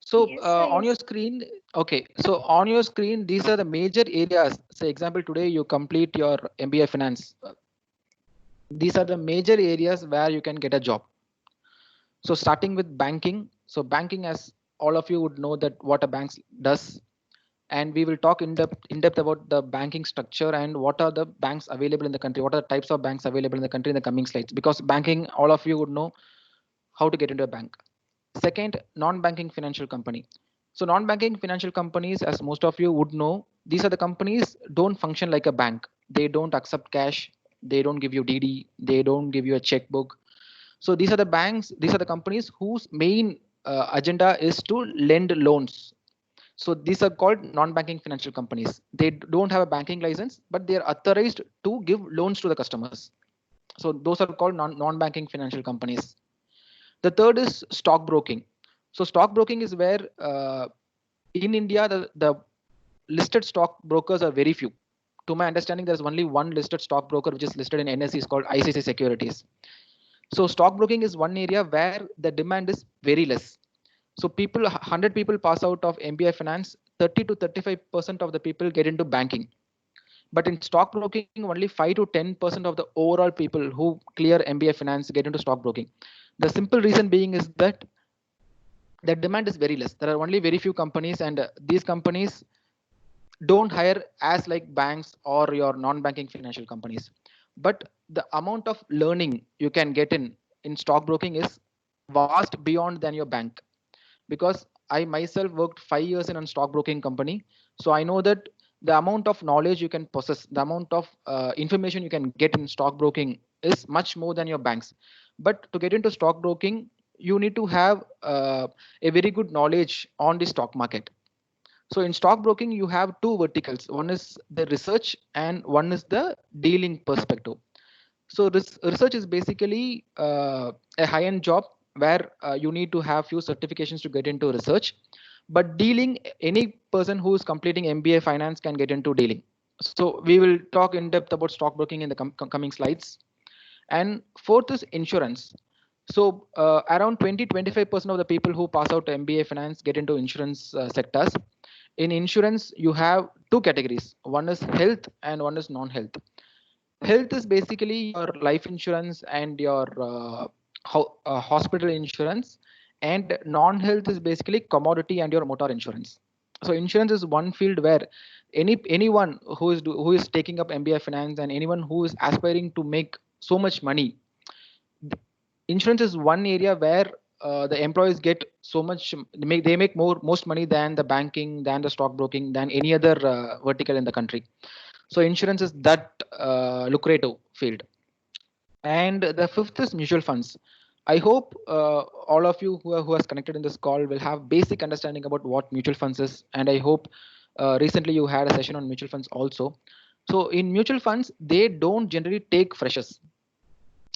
So Yes, I on your screen, okay. So on your screen, these are the major areas. Say example, today you complete your MBA finance. These are the major areas where you can get a job. So starting with banking. So banking, as all of you would know that what a bank does, and we will talk in depth about the banking structure and what are the banks available in the country. What are the types of banks available in the country in the coming slides? Because banking, all of you would know how to get into a bank. Second, non-banking financial company. So non-banking financial companies, as most of you would know, these are the companies don't function like a bank. They don't accept cash. They don't give you DD. They don't give you a checkbook. So these are the banks. These are the companies whose main agenda is to lend loans. So these are called non-banking financial companies. They don't have a banking license, but they are authorized to give loans to the customers. So those are called non-banking financial companies. The third is stockbroking. So stockbroking is where in India the listed stockbrokers are very few. To my understanding, there's only one listed stockbroker which is listed in NSE is called ICICI Securities. So stockbroking is one area where the demand is very less. So people, 100 people pass out of MBA finance, 30 to 35% of the people get into banking. But in stockbroking, only 5 to 10% of the overall people who clear MBA finance get into stockbroking. The simple reason being is that the demand is very less. There are only very few companies, and these companies don't hire as like banks or your non-banking financial companies. But the amount of learning you can get in stockbroking is vast beyond than your bank. Because I myself worked 5 years in a stockbroking company, so I know that the amount of knowledge you can possess, the amount of information you can get in stockbroking is much more than your banks. But to get into stockbroking, you need to have a very good knowledge on the stock market. So in stockbroking, you have two verticals. One is the research and one is the dealing perspective. So this research is basically a high-end job where you need to have few certifications to get into research. But dealing, any person who is completing MBA finance can get into dealing. So we will talk in depth about stockbroking in the coming slides. And fourth is insurance. So around 20-25% of the people who pass out MBA finance get into insurance sectors. In insurance, you have two categories. One is health and one is non-health. Health is basically your life insurance and your hospital insurance, and non-health is basically commodity and your motor insurance. So insurance is one field where anyone who is taking up MBA finance and anyone who is aspiring to make so much money, insurance is one area where the employees get so much, they make most money than the banking, than the stockbroking, than any other vertical in the country. So insurance is that lucrative field. And the fifth is mutual funds. I hope all of you who has connected in this call will have basic understanding about what mutual funds is. And I hope recently you had a session on mutual funds also. So in mutual funds, they don't generally take freshers.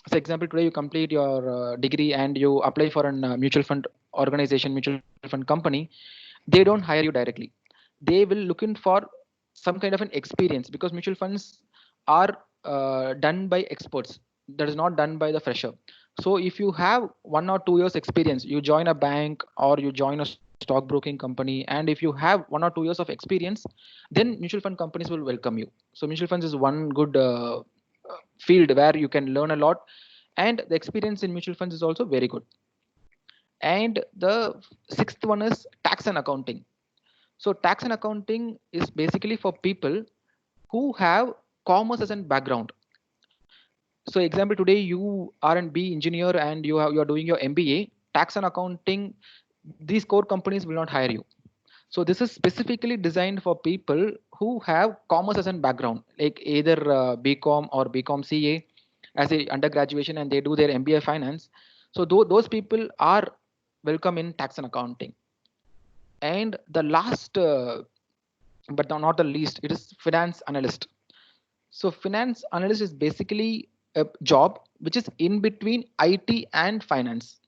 So example, today you complete your degree and you apply for an mutual fund organization, mutual fund company. They don't hire you directly. They will look in for some kind of an experience, because mutual funds are done by experts, that is not done by the fresher. So if you have 1 or 2 years experience, you join a bank or you join a stockbroking company, and if you have 1 or 2 years of experience, then mutual fund companies will welcome you. So mutual funds is one good field where you can learn a lot, and the experience in mutual funds is also very good. And the sixth one is tax and accounting. So tax and accounting is basically for people who have commerce as a background. So example, today you are an B engineer and you are doing your MBA, tax and accounting, these core companies will not hire you. So this is specifically designed for people who have commerce as a background, like either BCom or BCom CA as a undergraduation, and they do their MBA finance. So those people are welcome in tax and accounting. And the last, but not the least, it is finance analyst. So finance analyst is basically a job which is in between IT and finance.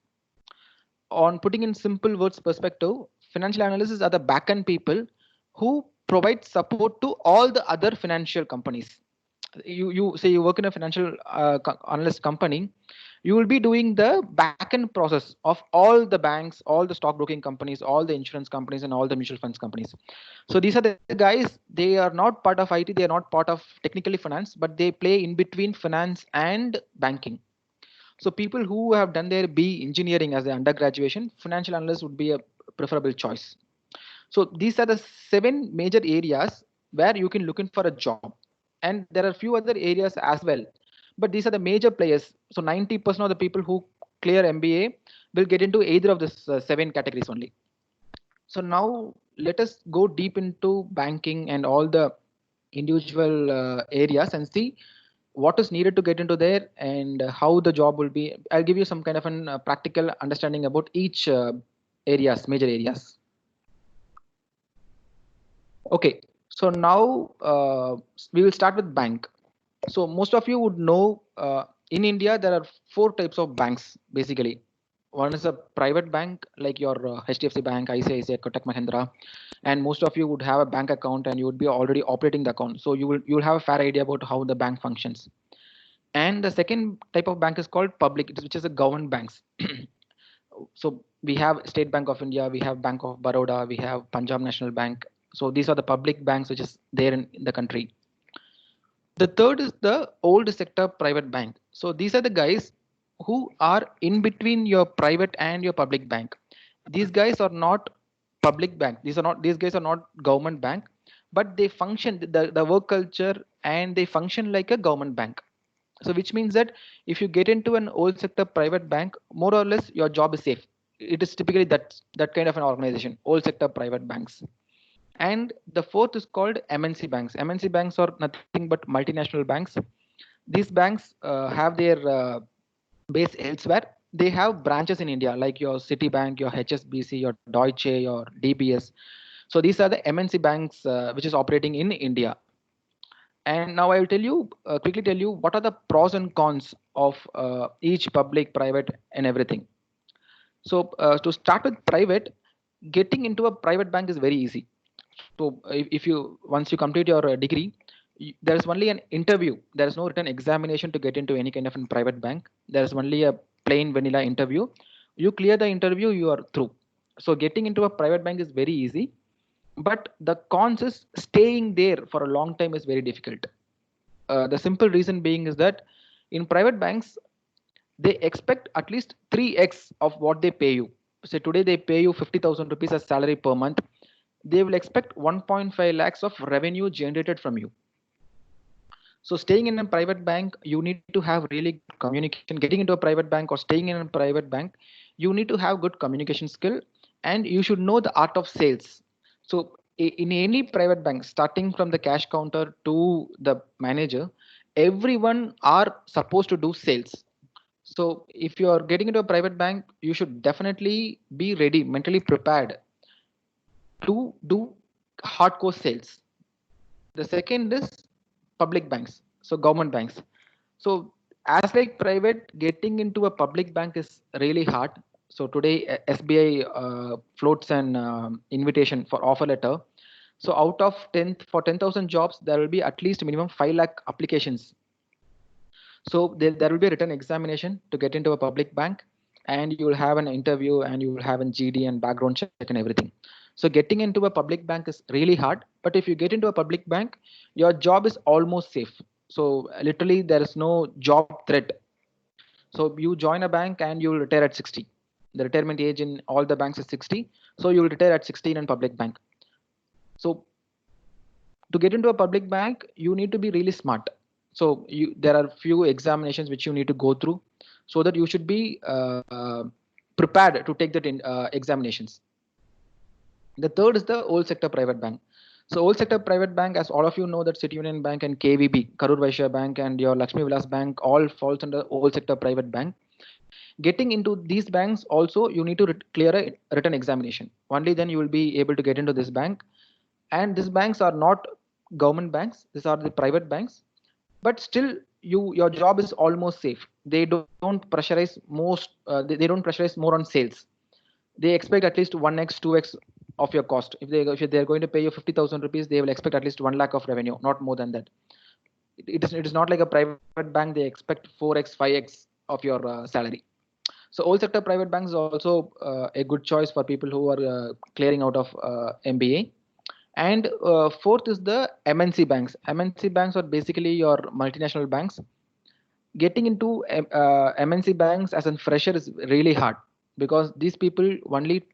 On putting in simple words perspective, financial analysts are the backend people who provide support to all the other financial companies. You say you work in a financial analyst company, you will be doing the back-end process of all the banks, all the stockbroking companies, all the insurance companies, and all the mutual funds companies. So these are the guys, they are not part of IT, they are not part of technically finance, but they play in between finance and banking. So people who have done their B engineering as an undergraduation, financial analyst would be a preferable choice. So these are the 7 major areas where you can look in for a job. And there are a few other areas as well. But these are the major players. So 90% of the people who clear MBA will get into either of these 7 categories only. So now let us go deep into banking and all the individual areas and see what is needed to get into there and how the job will be. I'll give you some kind of an practical understanding about each areas, major areas. Okay, so now we will start with bank. So most of you would know in India there are 4 types of banks basically. One is a private bank like your HDFC Bank, ICICI, Kotak Mahindra, and most of you would have a bank account and you would be already operating the account. So you will have a fair idea about how the bank functions. And the second type of bank is called public, which is the government banks. So we have State Bank of India, we have Bank of Baroda, we have Punjab National Bank. So these are the public banks which is there in the country. The third is the old sector private bank. So these are the guys who are in between your private and your public bank. These guys are not public bank. These guys are not government bank, but they function the work culture and they function like a government bank. So which means that if you get into an old sector private bank, more or less your job is safe. It is typically that kind of an organization, old sector private banks. And the fourth is called MNC banks. MNC banks are nothing but multinational banks. These banks have their base elsewhere. They have branches in India, like your Citibank, your HSBC, your Deutsche, your DBS. So these are the MNC banks which is operating in India. And now I will tell you quickly tell you what are the pros and cons of each public, private, and everything. So to start with private, getting into a private bank is very easy. So if you once you complete your degree, there is only an interview. There is no written examination to get into any kind of a private bank. There is only a plain vanilla interview. You clear the interview, you are through. So getting into a private bank is very easy, but the cons is staying there for a long time is very difficult. The simple reason being is that in private banks they expect at least 3x of what they pay you. So today they pay you 50,000 rupees as salary per month. They will expect 1.5 lakhs of revenue generated from you. So staying in a private bank, you need to have really good communication. Getting into a private bank or staying in a private bank, you need to have good communication skill and you should know the art of sales. So in any private bank, starting from the cash counter to the manager, everyone are supposed to do sales. So if you are getting into a private bank, you should definitely be ready, mentally prepared to do hardcore sales. The second is public banks, so government banks. So as like private, getting into a public bank is really hard. So today SBI floats an invitation for offer letter. So out of 10,000 jobs, there will be at least minimum 5 lakh applications. So there will be a written examination to get into a public bank, and you will have an interview and you will have a GD and background check and everything. So getting into a public bank is really hard, but if you get into a public bank, your job is almost safe. So literally there is no job threat. So you join a bank and you will retire at 60. The retirement age in all the banks is 60. So you will retire at 16 in public bank. So to get into a public bank, you need to be really smart. So there are few examinations which you need to go through so that you should be prepared to take that examinations. The third is the old sector private bank. So old sector private bank, as all of you know, that City Union Bank and KVB, Karur Vysya Bank, and your Lakshmi Vilas Bank all falls under old sector private bank. Getting into these banks also, you need to clear a written examination. Only then you will be able to get into this bank. And these banks are not government banks; these are the private banks. But still, your job is almost safe. They don't pressurize they don't pressurize more on sales. They expect at least 1x 2x of your cost. If they're going to pay you 50,000 rupees, they will expect at least 1 lakh of revenue, not more than that. it is not like a private bank. They expect 4x 5x of your salary. So all sector private banks is also a good choice for people who are clearing out of MBA. And fourth is the MNC banks. MNC banks are basically your multinational banks. Getting into MNC banks as a fresher is really hard, because these people only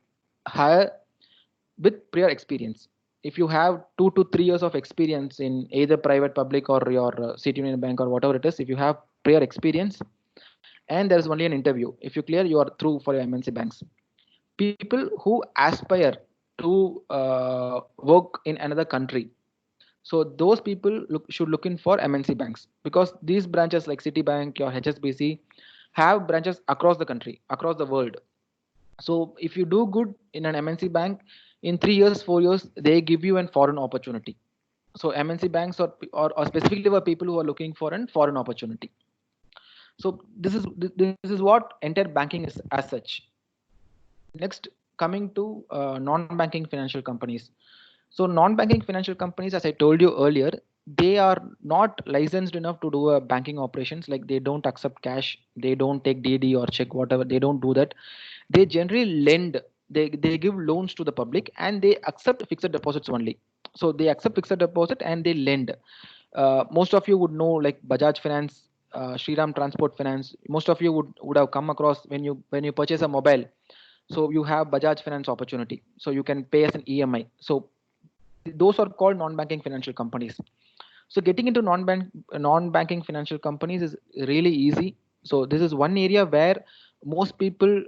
hire with prior experience. If you have 2 to 3 years of experience in either private, public, or your City Union Bank or whatever it is, if you have prior experience and there is only an interview, if you clear, you are through for your MNC banks. People who aspire to work in another country, so those people should look in for MNC banks, because these branches like Citibank or HSBC have branches across the country, across the world. So if you do good in an MNC bank, in 3 years, 4 years, they give you an foreign opportunity. So MNC banks or specifically for people who are looking for an foreign opportunity. So this is what entire banking is as such. Next, coming to non-banking financial companies. So non-banking financial companies, as I told you earlier, they are not licensed enough to do a banking operations. Like they don't accept cash, they don't take DD or check, whatever. They don't do that. They generally lend. They give loans to the public and they accept fixed deposits only. So they accept fixed deposit and they lend. Most of you would know like Bajaj Finance, Shriram Transport Finance. Most of you would have come across when you purchase a mobile. So you have Bajaj Finance opportunity. So you can pay as an EMI. So those are called non-banking financial companies. So getting into non-banking financial companies is really easy. So this is one area where most people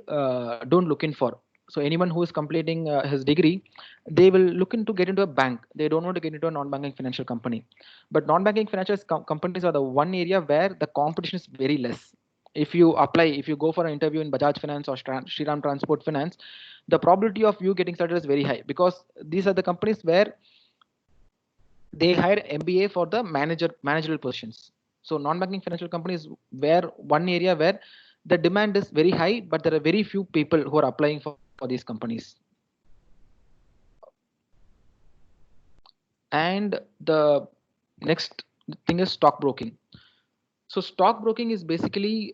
don't look in for. So anyone who is completing his degree, they will look into get into a bank. They don't want to get into a non-banking financial company. But non-banking financial companies are the one area where the competition is very less. If you go for an interview in Bajaj Finance or Shriram Transport Finance, the probability of you getting started is very high, because these are the companies where they hire MBA for the managerial positions. So non-banking financial companies where one area where the demand is very high, but there are very few people who are applying for these companies. And the next thing is stockbroking. So stockbroking is basically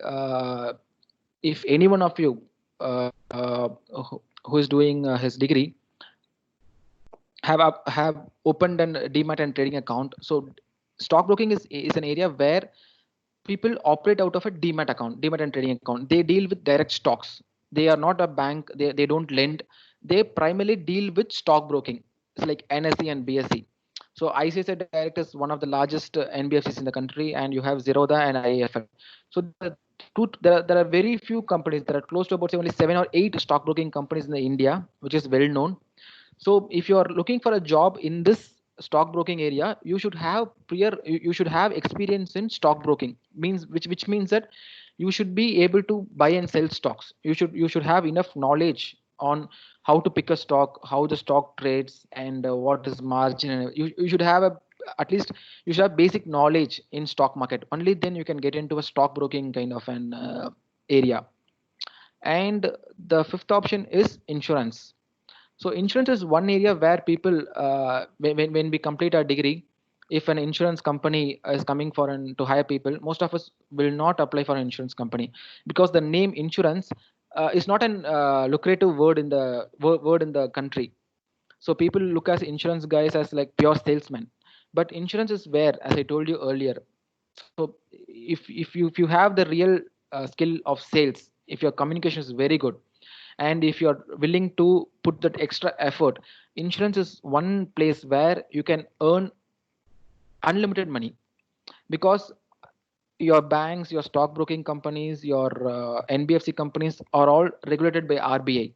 if any one of you who is doing his degree have opened an demat and trading account. So stockbroking is an area where people operate out of a demat and trading account. They deal with direct stocks. They are not a bank. They don't lend. They primarily deal with stockbroking. It's like NSE and BSE. So ICICI Direct is one of the largest NBFCs in the country, and you have Zerodha and IIFL. So there are very few companies. There are close to about only 7 or 8 stockbroking companies in the India, which is well known. So if you are looking for a job in this stockbroking area, you should have experience in stockbroking, which means that you should be able to buy and sell stocks. You should have enough knowledge on how to pick a stock, how the stock trades, and what is margin. And you should have at least you should have basic knowledge in stock market. Only then you can get into a stockbroking kind of an area. And the fifth option is insurance. So insurance is one area where people, when we complete our degree, if an insurance company is coming to hire people, most of us will not apply for an insurance company, because the name insurance is not an lucrative word in the word in the country. So people look at insurance guys as like pure salesmen, but insurance is where, as I told you earlier. So if you have the real skill of sales, if your communication is very good, and if you're willing to put that extra effort, insurance is one place where you can earn unlimited money, because your banks, your stockbroking companies, your NBFC companies are all regulated by RBI,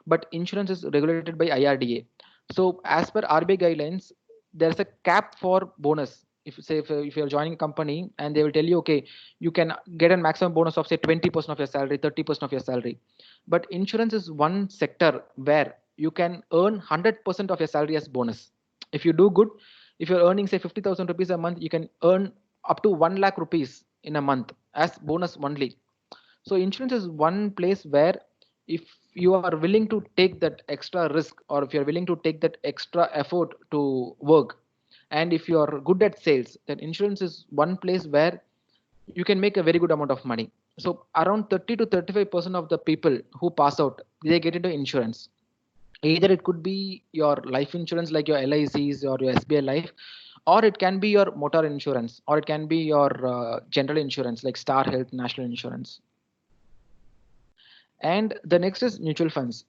but insurance is regulated by IRDA. So as per RBI guidelines, there's a cap for bonus. If you're joining a company and they will tell you, okay, you can get a maximum bonus of say 20% of your salary, 30% of your salary. But insurance is one sector where you can earn 100% of your salary as bonus. If you do good, if you're earning say 50,000 rupees a month, you can earn up to 1 lakh rupees in a month as bonus only. So insurance is one place where if you are willing to take that extra risk, or if you're willing to take that extra effort to work, And if you are good at sales, then insurance is one place where you can make a very good amount of money. So around 30 to 35% of the people who pass out, they get into insurance. Either it could be your life insurance like your LICs or your SBI Life, or it can be your motor insurance, or it can be your general insurance like Star Health, National Insurance. And the next is mutual funds.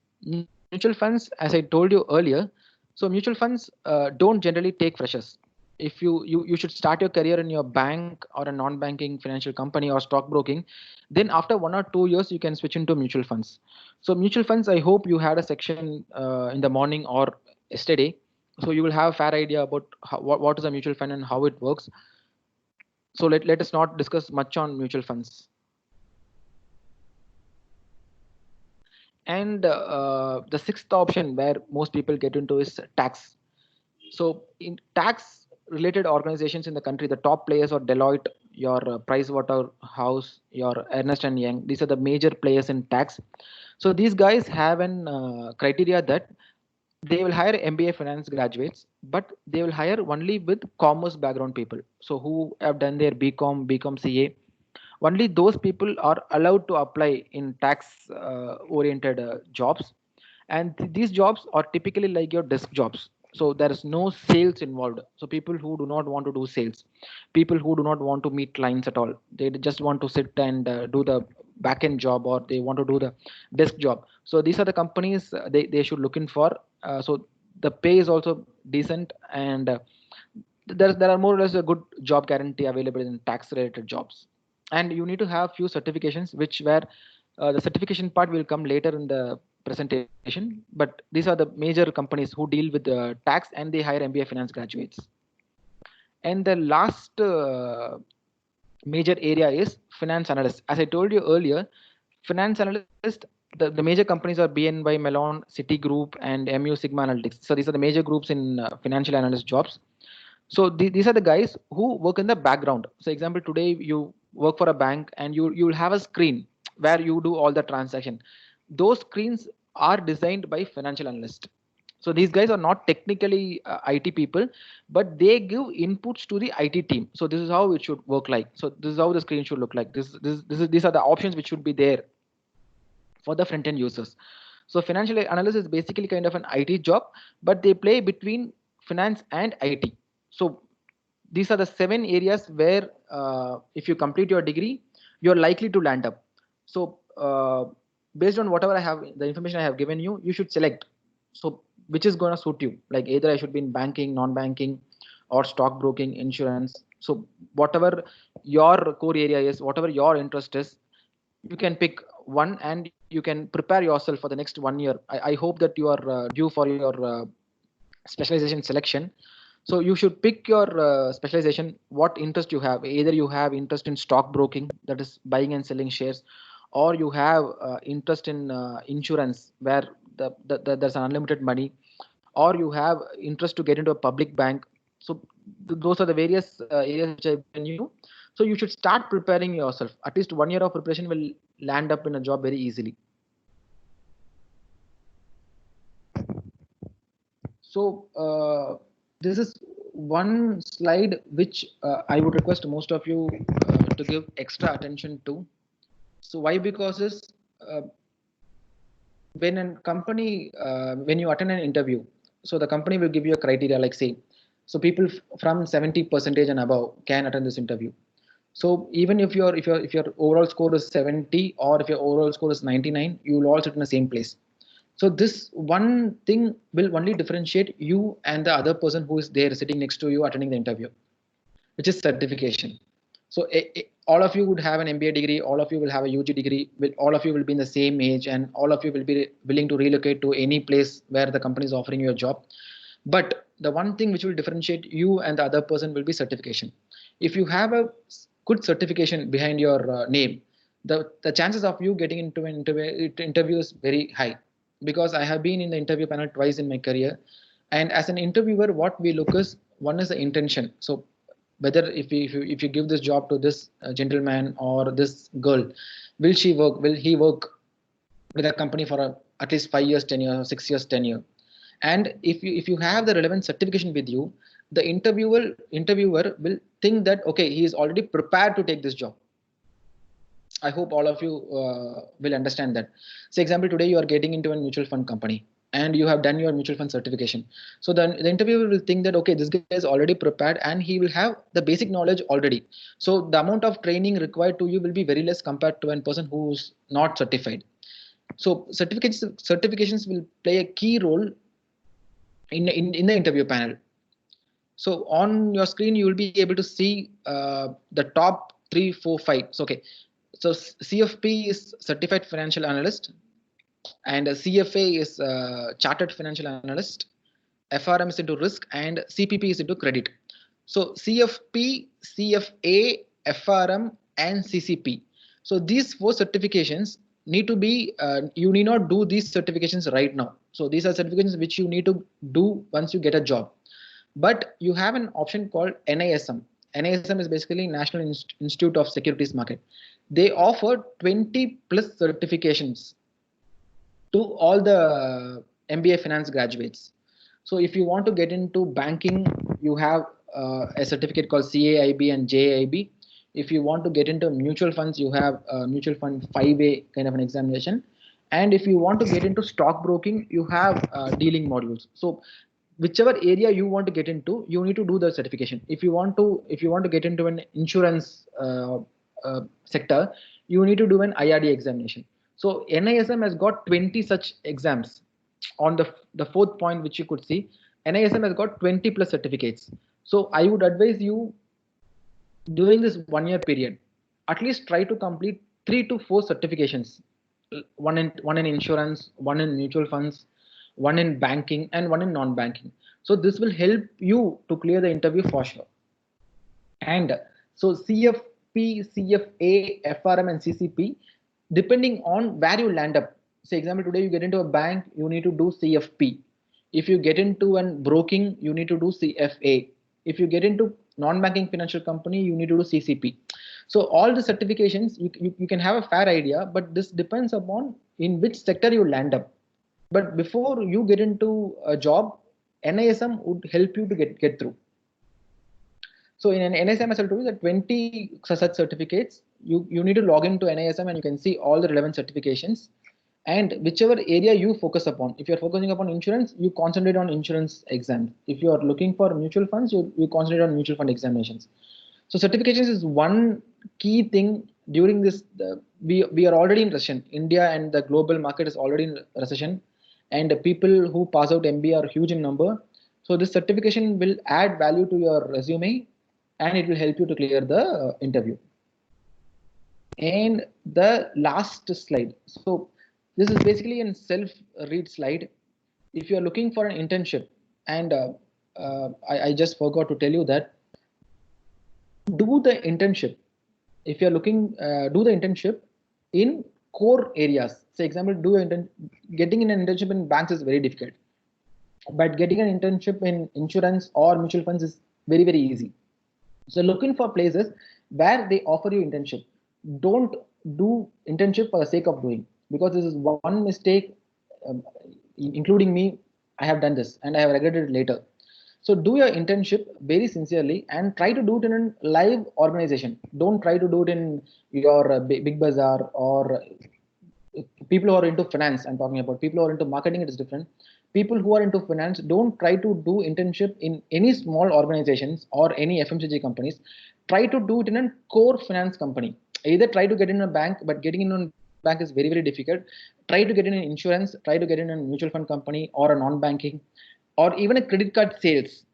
Mutual funds, as I told you earlier, so mutual funds don't generally take freshers. If you should start your career in your bank or a non-banking financial company or stockbroking, then after 1 or 2 years you can switch into mutual funds. So mutual funds, I hope you had a section in the morning or yesterday, so you will have a fair idea about what is a mutual fund and how it works. So let us not discuss much on mutual funds. And the sixth option where most people get into is tax. So in tax related organizations in the country, the top players are Deloitte, your Pricewaterhouse, your Ernst and Young. These are the major players in tax. So these guys have an criteria that they will hire MBA finance graduates, but they will hire only with commerce background people. So who have done their BCom CA. Only those people are allowed to apply in tax oriented jobs. And these jobs are typically like your desk jobs. So there is no sales involved. So people who do not want to do sales, people who do not want to meet clients at all, they just want to sit and do the back end job, or they want to do the desk job. So these are the companies they should look in for. So the pay is also decent, and there are more or less a good job guarantee available in tax related jobs. And you need to have few certifications, which where the certification part will come later in the presentation, but these are the major companies who deal with tax, and they hire MBA finance graduates. And the last major area is finance analyst. As I told you earlier, finance analyst, the major companies are BNY Mellon, Citigroup, and MU Sigma Analytics. So these are the major groups in financial analyst jobs. So these are the guys who work in the background. So example, today you work for a bank, and you will have a screen where you do all the transaction. Those screens are designed by financial analyst. So these guys are not technically IT people, but they give inputs to the IT team. So this is how it should work like. So this is how the screen should look like. These are the options which should be there for the front end users. So financial analyst is basically kind of an IT job, but they play between finance and IT. So these are the 7 areas where if you complete your degree, you're likely to land up. So based on whatever I have, the information I have given you, you should select. So which is going to suit you? Like either I should be in banking, non-banking, or stockbroking, insurance. So whatever your core area is, whatever your interest is, you can pick one, and you can prepare yourself for the next 1 year. I hope that you are due for your specialization selection. So you should pick your specialization, what interest you have. Either you have interest in stockbroking, that is buying and selling shares, or you have interest in insurance, where there's an unlimited money, or you have interest to get into a public bank. So those are the various areas which I've given you. So you should start preparing yourself. At least 1 year of preparation will land up in a job very easily. So this is one slide which I would request most of you to give extra attention to. So why? Because is when a company, when you attend an interview, so the company will give you a criteria like, say, so people from 70% and above can attend this interview. So even if your overall score is 70, or if your overall score is 99, you will all sit in the same place. So this one thing will only differentiate you and the other person who is there sitting next to you attending the interview, which is certification. So all of you would have an MBA degree, all of you will have a UG degree, all of you will be in the same age, and all of you will be willing to relocate to any place where the company is offering you a job. But the one thing which will differentiate you and the other person will be certification. If you have a good certification behind your name, the chances of you getting into an interview is very high. Because I have been in the interview panel twice in my career, and as an interviewer, what we look is, one is the intention. So whether if you give this job to this gentleman or this girl, will she work? Will he work with a company for at least 5 years, 10 years, 6 years, 10 years? And if you have the relevant certification with you, the interviewer will think that, okay, he is already prepared to take this job. I hope all of you will understand that. So example, today you are getting into a mutual fund company and you have done your mutual fund certification. So then the interviewer will think that, okay, this guy is already prepared and he will have the basic knowledge already. So the amount of training required to you will be very less compared to a person who's not certified. So certifications will play a key role in the interview panel. So on your screen, you will be able to see the top 3, 4, 5. So, okay. So CFP is Certified Financial Analyst, and CFA is Chartered Financial Analyst. FRM is into risk, and CPP is into credit. So CFP, CFA, FRM, and CCP. So these 4 certifications need to be, you need not do these certifications right now. So these are certifications which you need to do once you get a job. But you have an option called NISM. NISM is basically National Institute of Securities Market. They offer 20 plus certifications to all the MBA finance graduates. So if you want to get into banking, you have a certificate called CAIB and JAIB. If you want to get into mutual funds, you have mutual fund 5A kind of an examination. And if you want to get into stockbroking, you have dealing modules. So whichever area you want to get into, you need to do the certification. If you want to get into an insurance sector, you need to do an IRD examination. So NISM has got 20 such exams. On the 4th point, which you could see, NISM has got 20 plus certificates. So I would advise you, during this 1 year period, at least try to complete 3 to 4 certifications. One in insurance, one in mutual funds, one in banking, and one in non-banking. So this will help you to clear the interview for sure. And so CFP, CFA, FRM, and CCP, depending on where you land up. Say example, today you get into a bank, you need to do CFP. If you get into an broking, you need to do CFA. If you get into non-banking financial company, you need to do CCP. So all the certifications, you can have a fair idea, but this depends upon in which sector you land up. But before you get into a job, NISM would help you to get through. So in an NISM, as I told you, that 20 such certificates, you need to log into NISM and you can see all the relevant certifications. And whichever area you focus upon, if you're focusing upon insurance, you concentrate on insurance exams. If you are looking for mutual funds, you concentrate on mutual fund examinations. So certifications is one key thing during this. We are already in recession. India and the global market is already in recession, and the people who pass out MBA are huge in number. So this certification will add value to your resume, and it will help you to clear the interview. And the last slide. So this is basically a self-read slide. If you are looking for an internship, and I just forgot to tell you that, do the internship. If you are looking, do the internship in core areas. Say example, getting an internship in banks is very difficult, but getting an internship in insurance or mutual funds is very, very easy. So looking for places where they offer you internship. Don't do internship for the sake of doing, because this is one mistake, including me. I have done this and I have regretted it later. So do your internship very sincerely and try to do it in a live organization. Don't try to do it in your big bazaar or people who are into finance. I'm talking about people who are into marketing. It is different. People who are into finance, don't try to do internship in any small organizations or any FMCG companies. Try to do it in a core finance company. Either try to get in a bank, but getting in a bank is very, very difficult. Try to get in an insurance, try to get in a mutual fund company or a non-banking, or even a credit card sales.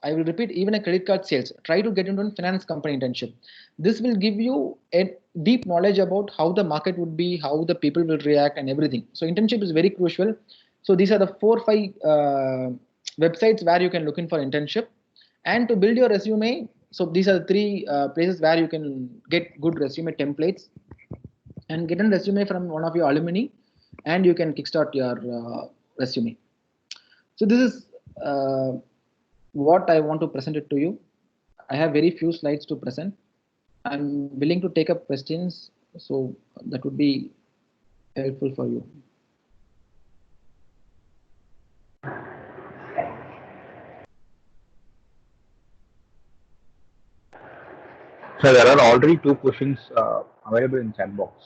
I will repeat, even a credit card sales. Try to get into a finance company internship. This will give you a deep knowledge about how the market would be, how the people will react, and everything. So internship is very crucial. So these are the 4 or 5 websites where you can look in for internship. And to build your resume, so these are the 3 places where you can get good resume templates and get a resume from one of your alumni, and you can kickstart your resume. So this is what I want to present it to you. I have very few slides to present. I'm willing to take up questions, so that would be helpful for you. So there are already two questions available in chat box.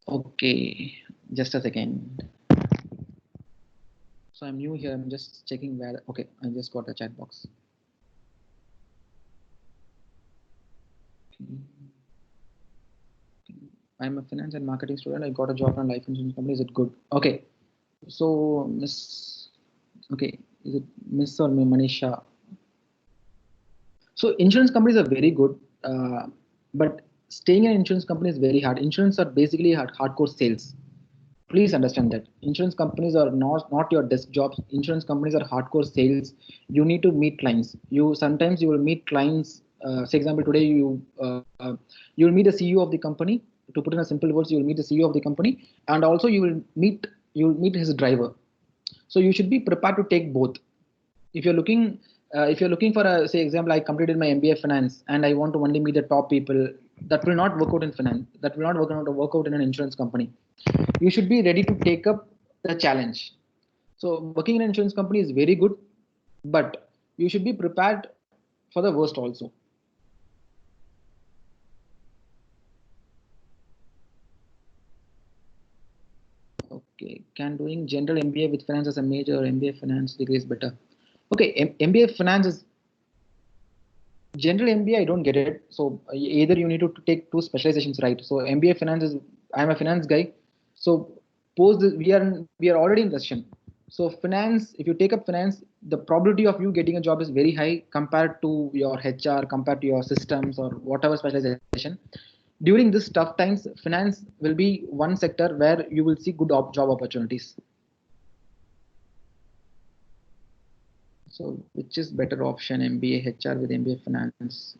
Okay, just a second. So I'm new here. I'm just checking where. Okay, I just got a chat box. Okay. I'm a finance and marketing student. I got a job from life insurance company. Is it good? Okay. So Miss. Okay, is it Miss or Manisha? So insurance companies are very good, but staying in an insurance company is very hard. Insurance are basically hardcore sales. Please understand that insurance companies are not your desk jobs. Insurance companies are hardcore sales. You need to meet clients. You sometimes you will meet clients. Say example today you will meet the CEO of the company. To put in a simple words, you will meet the CEO of the company, and also you will meet his driver. So you should be prepared to take both. If you're looking if you're looking for a say example, I completed my MBA finance and I want to only meet the top people, that will not work out in finance. That will not work out in an insurance company. You should be ready to take up the challenge. So working in an insurance company is very good, but you should be prepared for the worst also. Okay, can doing general MBA with finance as a major or MBA finance degree is better? Okay, MBA finance is general MBA. I don't get it. So either you need to take two specializations, right? So MBA finance is, I'm a finance guy. So post this, we are already in recession. So finance, if you take up finance, the probability of you getting a job is very high compared to your HR, compared to your systems or whatever specialization. During this tough times, finance will be one sector where you will see good job opportunities. So which is better option, MBA HR with MBA finance?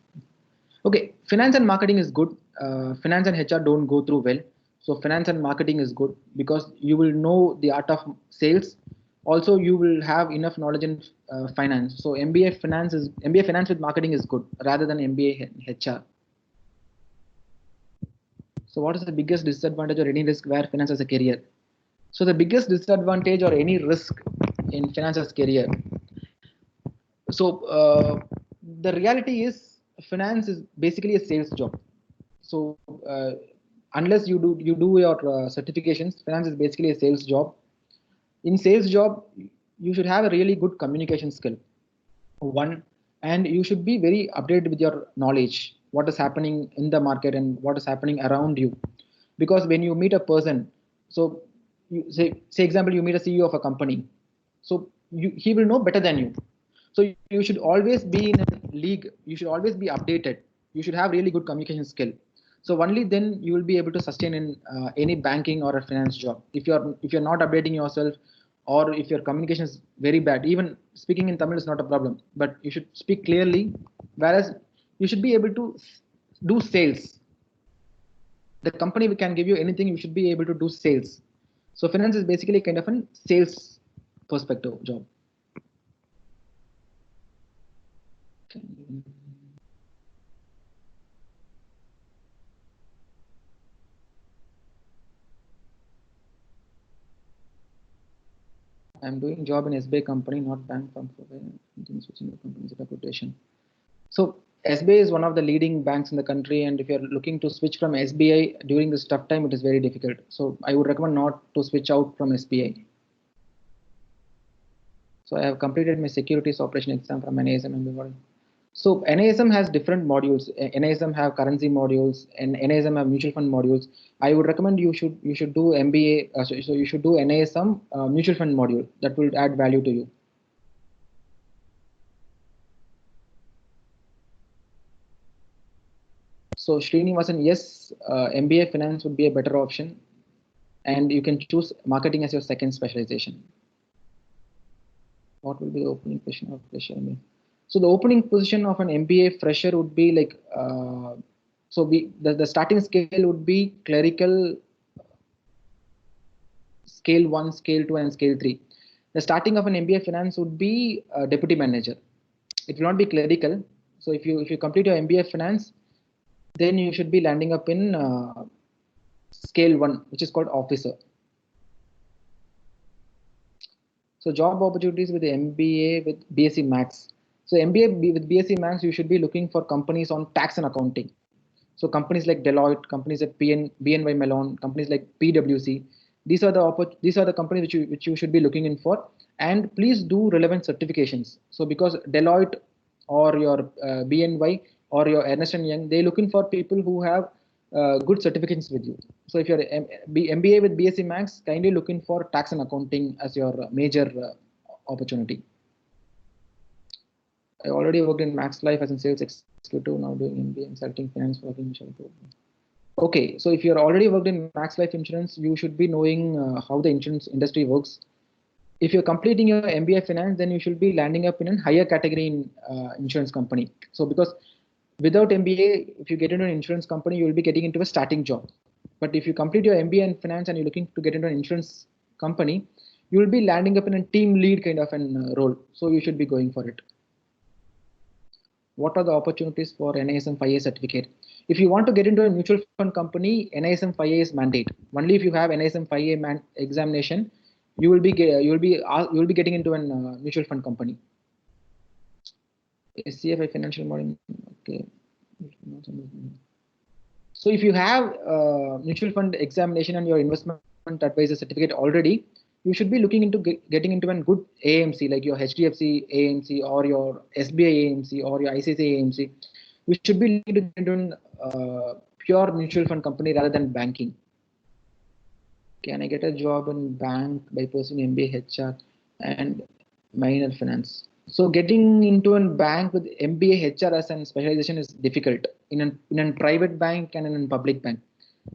Okay, finance and marketing is good. Finance and HR don't go through well. So finance and marketing is good because you will know the art of sales. Also, you will have enough knowledge in finance. So MBA finance with marketing is good rather than MBA HR. So what is the biggest disadvantage or any risk where finance as a career? So the biggest disadvantage or any risk in finance as career. So the reality is finance is basically a sales job. So unless you do your certifications, finance is basically a sales job. In sales job, you should have a really good communication skill. One, and you should be very updated with your knowledge, what is happening in the market and what is happening around you. Because when you meet a person, so you say example, you meet a CEO of a company, so he will know better than you. So you should always be in a league. You should always be updated. You should have really good communication skill. So only then you will be able to sustain in any banking or a finance job. If you're not updating yourself, or if your communication is very bad, even speaking in Tamil is not a problem, but you should speak clearly. Whereas you should be able to do sales. The company can give you anything. You should be able to do sales. So finance is basically kind of a sales perspective job. I'm doing job in SBI company, not bank from switching the company's reputation. So SBI is one of the leading banks in the country, and if you're looking to switch from SBI during this tough time, it is very difficult. So I would recommend not to switch out from SBI. So I have completed my securities operation exam from NASM. So NASM has different modules. NASM have currency modules, and NASM have mutual fund modules. I would recommend you should do MBA. So you should do NASM mutual fund module. That will add value to you. So Srinivasan, yes, MBA finance would be a better option, and you can choose marketing as your second specialization. What will be the opening position of fresher? So the opening position of an MBA fresher would be like, the starting scale would be clerical, scale 1, scale 2, and scale 3. The starting of an MBA finance would be deputy manager. It will not be clerical. So if you complete your MBA finance, then you should be landing up in scale 1, which is called officer. So job opportunities with the MBA with BSc Maths. So MBA with BSc Max, you should be looking for companies on tax and accounting. So companies like Deloitte, companies like BNY Mellon, companies like PwC. These are the companies which you should be looking in for. And please do relevant certifications. So because Deloitte or your BNY or your Ernst & Young, they're looking for people who have good certifications with you. So if you're MBA with BSc Max, kindly looking for tax and accounting as your major opportunity. I already worked in Max Life as a sales executive, now doing MBA consulting finance for initial program. Okay, so if you're already worked in Max Life Insurance, you should be knowing how the insurance industry works. If you're completing your MBA finance, then you should be landing up in a higher category in insurance company. So because without MBA, if you get into an insurance company, you will be getting into a starting job. But if you complete your MBA in finance and you're looking to get into an insurance company, you will be landing up in a team lead kind of an role. So you should be going for it. What are the opportunities for NISM 5A certificate? If you want to get into a mutual fund company, NISM 5A is mandate. Only if you have NISM 5A examination, you will be getting into a mutual fund company. CFI financial modeling. Okay. So if you have mutual fund examination and your investment advisor certificate already, you should be looking into getting into a good AMC like your HDFC AMC or your SBI AMC or your ICICI AMC. You should be looking into a pure mutual fund company rather than banking. Can I get a job in bank by pursuing MBA HR and minor finance? So getting into a bank with MBA HR as a specialization is difficult in a private bank and in a public bank.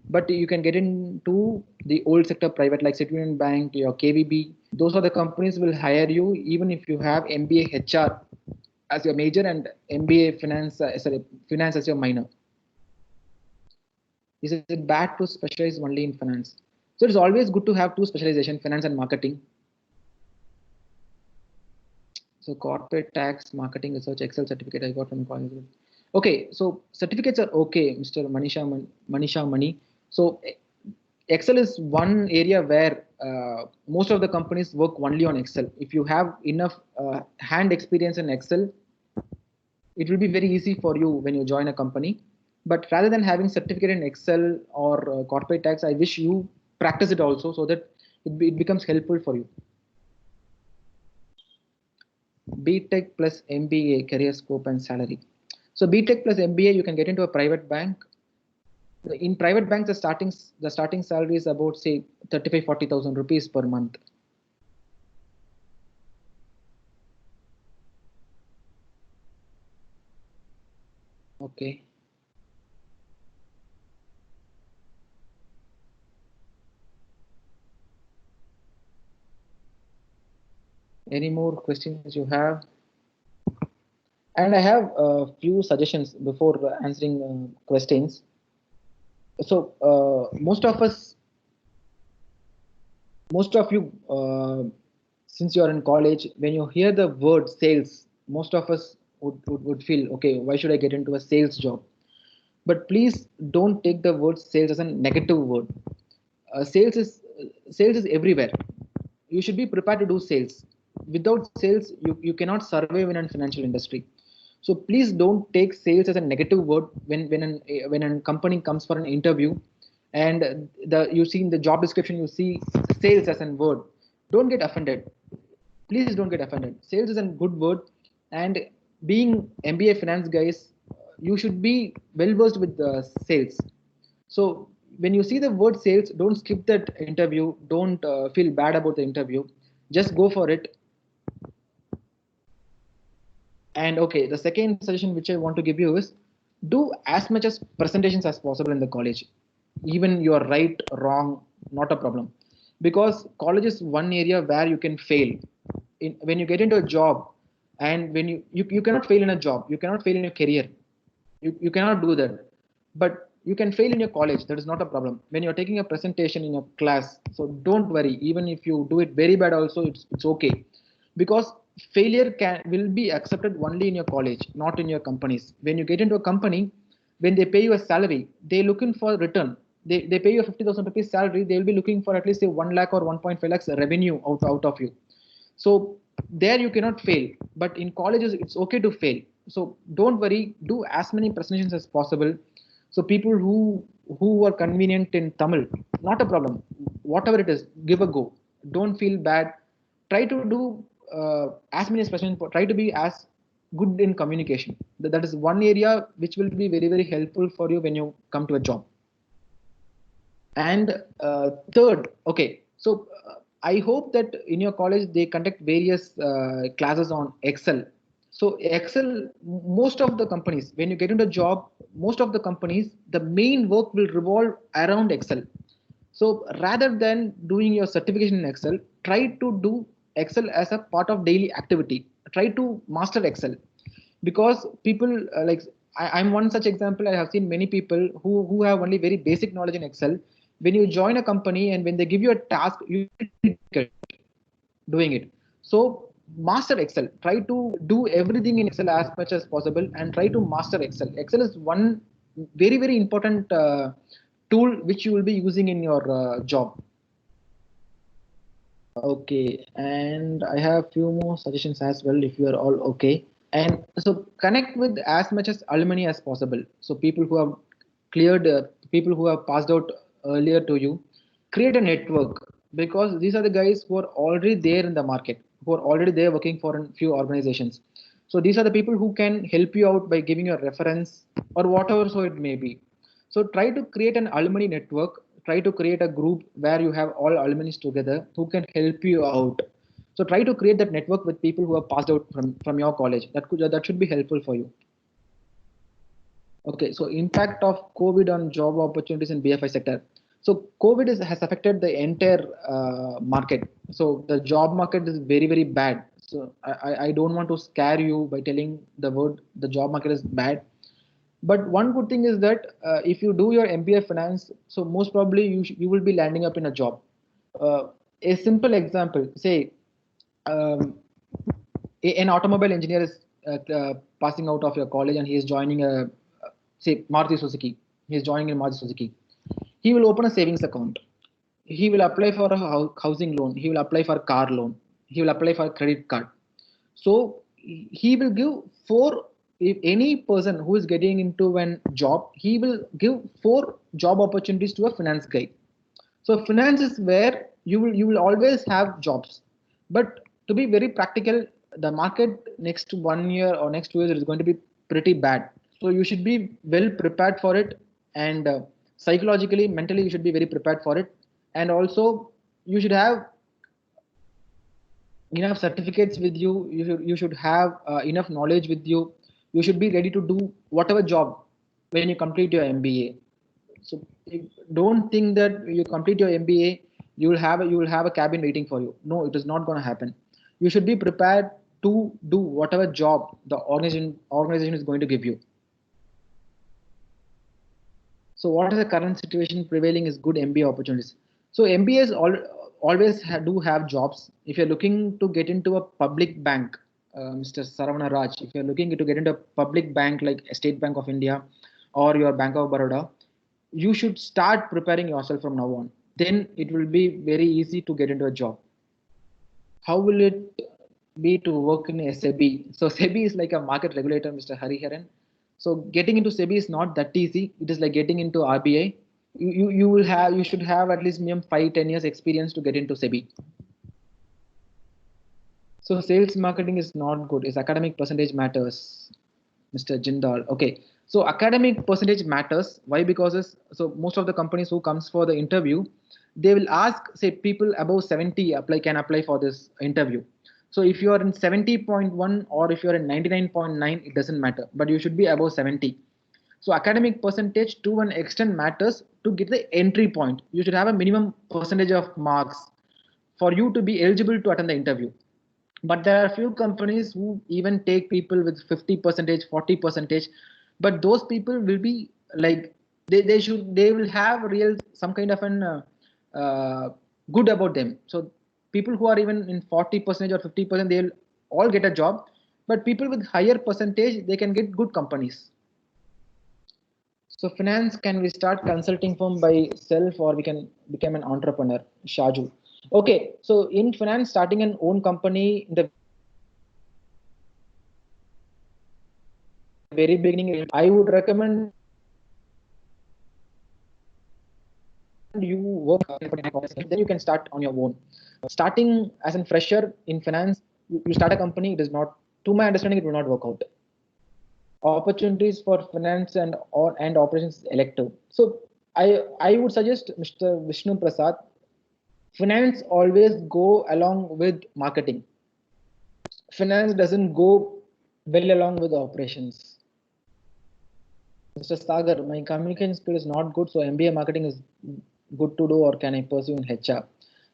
But you can get into the old sector private like Citiunion Bank, your KVB. Those are the companies will hire you even if you have MBA HR as your major and MBA finance as your minor. Is it bad to specialize only in finance? So it's always good to have two specialization, finance and marketing. So corporate tax, marketing research, Excel certificate I got from college. Okay, so certificates are okay, Mr. Manisha Mani. So Excel is one area where most of the companies work only on Excel. If you have enough hand experience in Excel, it will be very easy for you when you join a company. But rather than having certificate in Excel or corporate tax, I wish you practice it also so that it becomes helpful for you. BTech plus MBA, career scope and salary. So BTech plus MBA, you can get into a private bank. In private banks, the starting salary is about say 35,000-40,000 rupees per month. Okay. Any more questions you have? And I have a few suggestions before answering questions. So most of you, since you are in college, when you hear the word sales, most of us would feel, okay, why should I get into a sales job? But please don't take the word sales as a negative word. Sales is everywhere. You should be prepared to do sales. Without sales, you cannot survive in a financial industry. So please don't take sales as a negative word when a company comes for an interview and you see in the job description you see sales as a word. Don't get offended. Please don't get offended. Sales is a good word, and being MBA finance guys, you should be well versed with the sales. So when you see the word sales, don't skip that interview. Don't feel bad about the interview. Just go for it. And okay, the second suggestion which I want to give you is do as much as presentations as possible in the college. Even you are right, wrong, not a problem. Because college is one area where you can fail. When you get into a job, and when you cannot fail in a job, you cannot fail in your career. You cannot do that. But you can fail in your college. That is not a problem. When you're taking a presentation in your class, so don't worry. Even if you do it very bad also, it's okay. Because failure will be accepted only in your college, not in your companies. When you get into a company, when they pay you a salary, they're looking for return. They pay you a 50,000 rupees salary, they'll be looking for at least say 1 lakh or 1.5 lakhs revenue out of you. So there you cannot fail, but in colleges it's okay to fail. So don't worry, do as many presentations as possible. So people who are convenient in Tamil, not a problem. Whatever it is, give a go. Don't feel bad. Try to do as many presentations. Try to be as good in communication. That is one area which will be very, very helpful for you when you come to a job. And third, okay, so I hope that in your college they conduct various classes on Excel. So Excel, most of the companies, when you get into a job, most of the companies, the main work will revolve around Excel. So rather than doing your certification in Excel, try to do Excel as a part of daily activity. Try to master Excel, because people I'm one such example. I have seen many people who have only very basic knowledge in Excel. When you join a company and when they give you a task, you get doing it. So master Excel. Try to do everything in Excel as much as possible and try to master Excel. Excel is one very, very important tool which you will be using in your job. Okay, and I have few more suggestions as well if you are all okay. And so connect with as much as alumni as possible. So people who have cleared, people who have passed out earlier to you, create a network, because these are the guys who are already there in the market, who are already there working for a few organizations. So these are the people who can help you out by giving you a reference or whatever so it may be. So try to create an alumni network. Try to create a group where you have all alumni together who can help you out. So try to create that network with people who have passed out from your college. That should be helpful for you. Okay, so impact of COVID on job opportunities in BFI sector. So COVID has affected the entire market. So the job market is very, very bad. So I don't want to scare you by telling the word the job market is bad. But one good thing is that if you do your MBA finance, so most probably you will be landing up in a job. A simple example, say an automobile engineer is passing out of your college and he is joining a say Maruti Suzuki. He is joining in Maruti Suzuki. He will open a savings account. He will apply for a housing loan. He will apply for a car loan. He will apply for a credit card. So he will give four. If any person who is getting into a job, he will give 4 job opportunities to a finance guy. So finance is where you will always have jobs. But to be very practical, the market next 1 year or next 2 years is going to be pretty bad. So you should be well prepared for it, and psychologically, mentally, you should be very prepared for it. And also, you should have enough certificates with you. You should have enough knowledge with you. You should be ready to do whatever job when you complete your MBA. So don't think that you complete your MBA, you will have a cabin waiting for you. No, it is not going to happen. You should be prepared to do whatever job the organization is going to give you. So what is the current situation prevailing is good MBA opportunities. So MBAs always do have jobs. If you're looking to get into a public bank, Mr. Saravana Raj, if you're looking to get into a public bank like State Bank of India or your Bank of Baroda, you should start preparing yourself from now on. Then it will be very easy to get into a job. How will it be to work in SEBI? So SEBI is like a market regulator, Mr. Hariharan. So getting into SEBI is not that easy. It is like getting into RBI. You should have at least minimum 5-10 years experience to get into SEBI. So sales marketing is not good. Is academic percentage matters, Mr. Jindal? Okay. So academic percentage matters. Why? Because so most of the companies who comes for the interview, they will ask, say, people above 70 can apply for this interview. So if you are in 70.1 or if you are in 99.9, it doesn't matter. But you should be above 70. So academic percentage to an extent matters to get the entry point. You should have a minimum percentage of marks for you to be eligible to attend the interview. But there are a few companies who even take people with 50 percentage, 40 percentage, but those people will be like they will have real some kind of an good about them. So people who are even in 40% or 50%, they'll all get a job, but people with higher percentage, they can get good companies. So finance, can we start consulting firm by self or we can become an entrepreneur? Shaju. Okay, so in finance, starting an own company in the very beginning, I would recommend you work then you can start on your own. Starting as a fresher in finance, you start a company, it is not, to my understanding, it will not work out. Opportunities for finance and operations elective. So I would suggest Mr. Vishnu Prasad, finance always go along with marketing. Finance doesn't go well along with operations. Mr. Sagar, my communication skill is not good, so MBA marketing is good to do, or can I pursue in HR?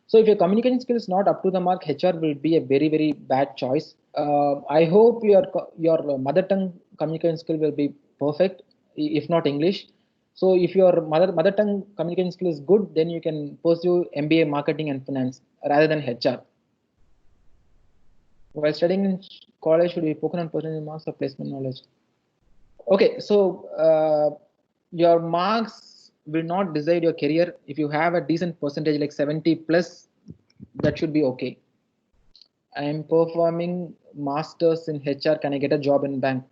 So if your communication skill is not up to the mark, HR will be a very, very bad choice. I hope your mother tongue communication skill will be perfect, if not English. So if your mother tongue communication skill is good, then you can pursue MBA marketing and finance rather than HR. While studying in college, should be focused on personal marks or placement knowledge. Okay, so your marks will not decide your career. If you have a decent percentage like 70 plus, that should be okay. I am performing masters in HR. Can I get a job in bank?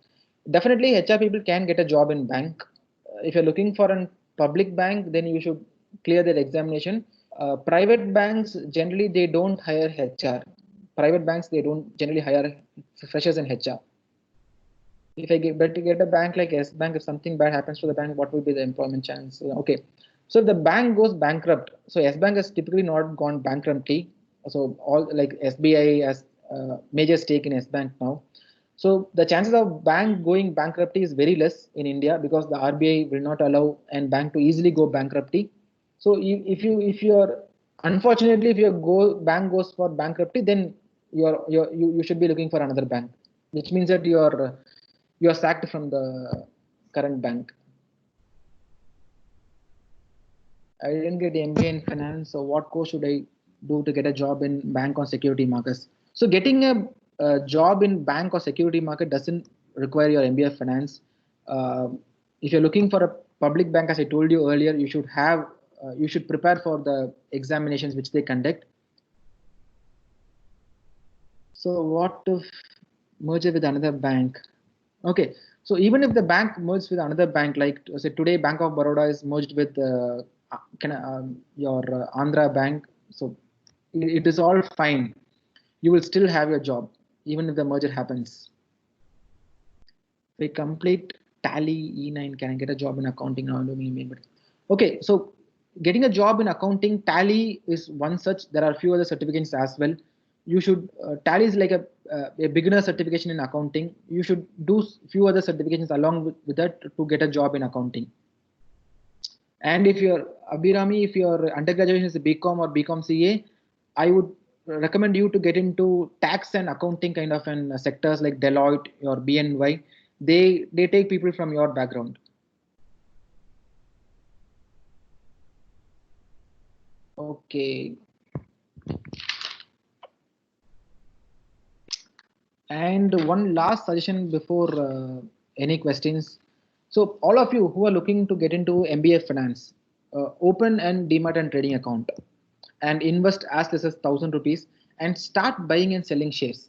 Definitely, HR people can get a job in bank. If you're looking for a public bank, then you should clear that examination. Private banks generally they don't hire HR. Private banks they don't generally hire freshers in HR. If I get a bank like S Bank, if something bad happens to the bank, what will be the employment chance? Okay, so if the bank goes bankrupt, so S Bank has typically not gone bankruptcy. So all like SBI has major stake in S Bank now. So the chances of bank going bankruptcy is very less in India because the RBI will not allow a bank to easily go bankruptcy. So if you're unfortunately if your bank goes for bankruptcy, then you should be looking for another bank, which means that you're sacked from the current bank. I didn't get MBA in finance, so what course should I do to get a job in bank or security markets? So getting a job in bank or security market doesn't require your MBA of finance. If you're looking for a public bank, as I told you earlier, you should prepare for the examinations which they conduct. So what if merge with another bank? Okay, so even if the bank merges with another bank, like say today Bank of Baroda is merged with your Andhra Bank, so it is all fine. You will still have your job even if the merger happens. If I complete Tally E9, can I get a job in accounting now? Okay, so getting a job in accounting, Tally is one such. There are a few other certificates as well. You should Tally is like a beginner certification in accounting. You should do few other certifications along with that to get a job in accounting. And if you're Abhirami, if your undergraduate is a BCom or BCom CA, I would recommend you to get into tax and accounting kind of sectors like Deloitte or BNY. They take people from your background. Okay. And one last suggestion before any questions. So all of you who are looking to get into MBA finance, open and demat and trading account and invest as less as 1,000 rupees and start buying and selling shares.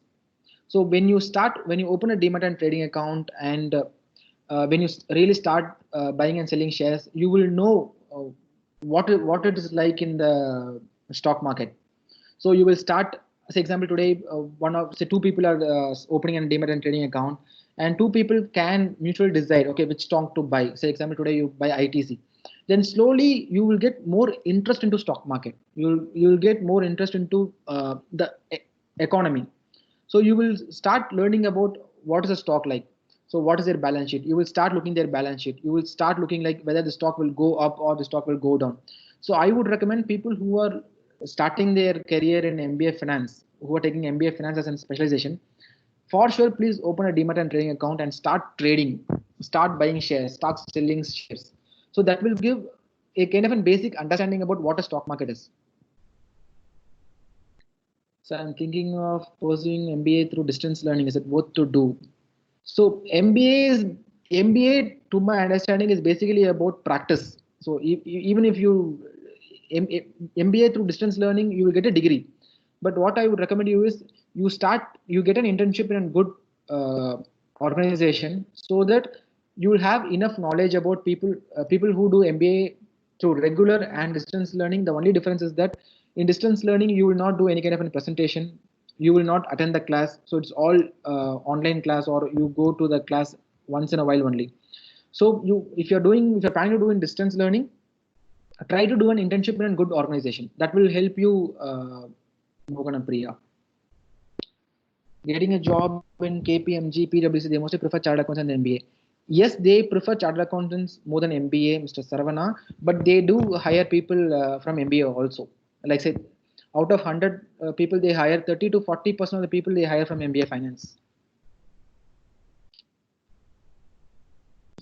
So when you open a demat and trading account and when you really start buying and selling shares, you will know what it is like in the stock market. So you will start, say example today, two people are opening a demat and trading account, and two people can mutually decide, okay, which stock to buy. Say example today you buy ITC, then slowly you will get more interest into stock market. You'll get more interest into the economy. So you will start learning about what is a stock like. So what is their balance sheet? You will start looking their balance sheet. You will start looking like whether the stock will go up or the stock will go down. So I would recommend people who are starting their career in MBA finance, who are taking MBA finance as a specialization, for sure, please open a demat and trading account and start trading, start buying shares, start selling shares. So that will give a kind of a basic understanding about what a stock market is. So I'm thinking of pursuing MBA through distance learning. Is it worth to do? So MBA, to my understanding, is basically about practice. So even if you MBA through distance learning, you will get a degree. But what I would recommend you is you get an internship in a good organization, so that you will have enough knowledge about people who do MBA through regular and distance learning. The only difference is that in distance learning you will not do any kind of a presentation, you will not attend the class, so it's all online class, or you go to the class once in a while only. So if you're trying to do in distance learning, try to do an internship in a good organization. That will help you, Mogan and Priya. Getting a job in KPMG, PwC, they mostly prefer chartered accountants and MBA. Yes, they prefer chartered accountants more than MBA, Mr. Saravana, but they do hire people from MBA also. Like say, out of 100 people they hire, 30 to 40% of the people they hire from MBA finance.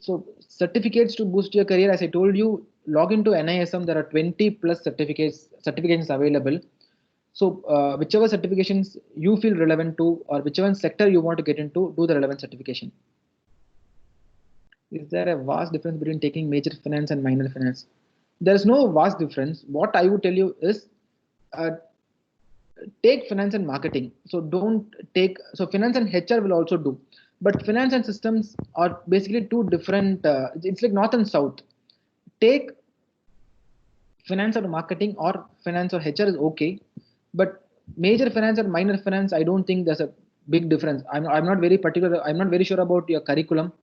So certificates to boost your career, as I told you, log into NISM. There are 20 plus certifications available. So whichever certifications you feel relevant to, or whichever sector you want to get into, do the relevant certification. Is there a vast difference between taking major finance and minor finance? There's no vast difference. What I would tell you is uh, take finance and marketing. So don't take, so finance and HR will also do, but finance and systems are basically two different, it's like north and south. Take finance or marketing, or finance or HR is okay, but major finance and minor finance, I don't think there's a big difference. I'm not very particular. I'm not very sure about your curriculum.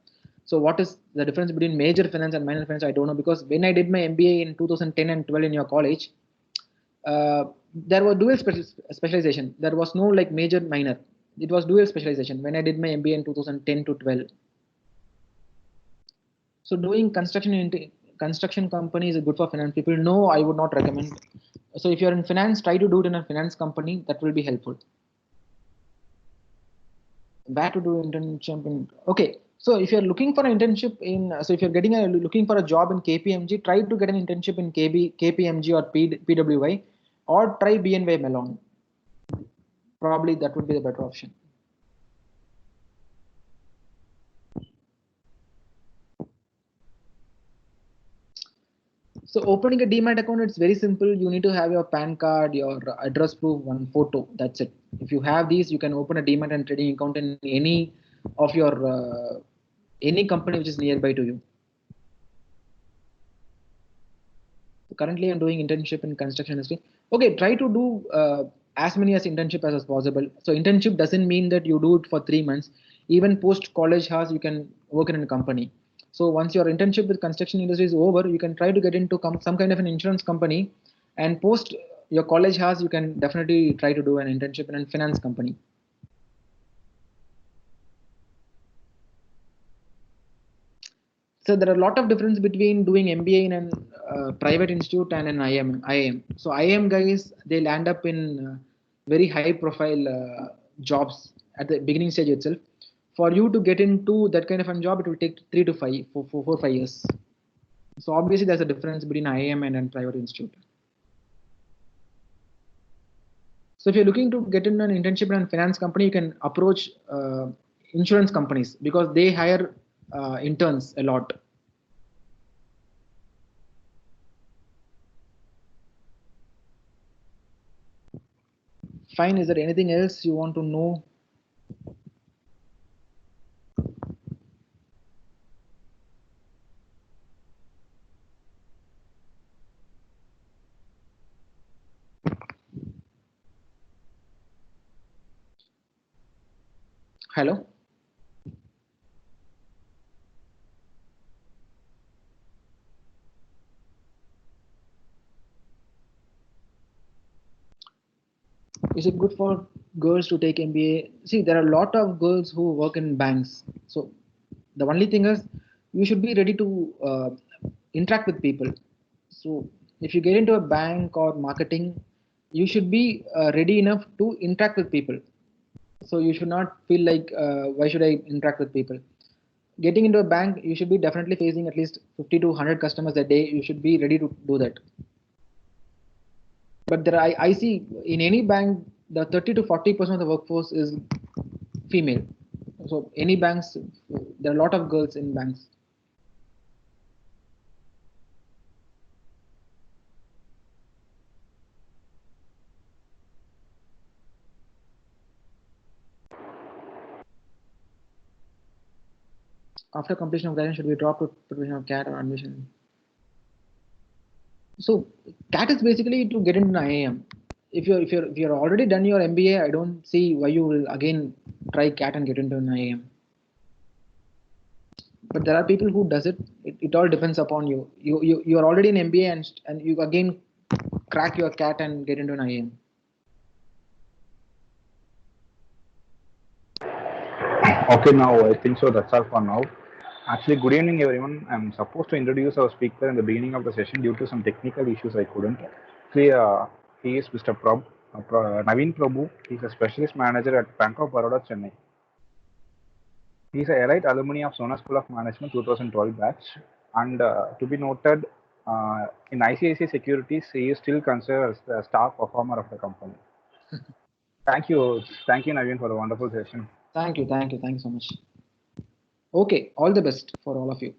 So what is the difference between major finance and minor finance? I don't know, because when I did my MBA in 2010 and 12 in your college, there was dual specialization. There was no like major minor. It was dual specialization when I did my MBA in 2010 to 12. So doing construction company is good for finance people. No, I would not recommend. So if you're in finance, try to do it in a finance company. That will be helpful. Where to do internship in? Okay, so if you're looking for an internship in, so if you're looking for a job in KPMG, try to get an internship in KPMG or PWI, or try BNY Mellon. Probably that would be the better option. So opening a Demat account, it's very simple. You need to have your PAN card, your address proof, one photo. That's it. If you have these, you can open a Demat and trading account in any of your any company which is nearby to you. Currently, I'm doing internship in construction industry. Okay, try to do as many as internship as possible. So internship doesn't mean that you do it for 3 months. Even post college hours, you can work in a company. So once your internship with construction industry is over, you can try to get into some kind of an insurance company, and post your college hours, you can definitely try to do an internship in a finance company. So there are a lot of difference between doing MBA in a private institute and an IIM. So IIM guys, they'll end up in very high profile jobs at the beginning stage itself. For you to get into that kind of a job, it will take 3 to 5, 4, 5 years. So obviously there's a difference between IIM and a private institute. So if you're looking to get in an internship in a finance company, you can approach insurance companies, because they hire interns a lot. Fine. Is there anything else you want to know? Hello? Is it good for girls to take MBA? See, there are a lot of girls who work in banks. So the only thing is you should be ready to interact with people. So if you get into a bank or marketing, you should be ready enough to interact with people. So you should not feel like, why should I interact with people? Getting into a bank, you should be definitely facing at least 50 to 100 customers a day. You should be ready to do that. But there, I see in any bank, the 30 to 40% of the workforce is female. So any banks, there are a lot of girls in banks. after completion of graduation, should we drop to preparation of CAT or admission? So CAT is basically to get into an IIM. If you're already done your MBA, I don't see why you will again try CAT and get into an IIM. But there are people who does it. It all depends upon you. You are already in MBA and you again crack your CAT and get into an IIM. Okay, now I think so. That's all for now. Actually, good evening, everyone. I'm supposed to introduce our speaker in the beginning of the session due to some technical issues. I couldn't. Actually, he is Mr. Naveen Prabhu. He's a specialist manager at Bank of Baroda, Chennai. He's a elite alumni of Sona School of Management 2012 batch, and to be noted, in ICICI Securities, he is still considered as the star performer of the company. Thank you, Naveen, for the wonderful session. Thank you so much. Okay, all the best for all of you.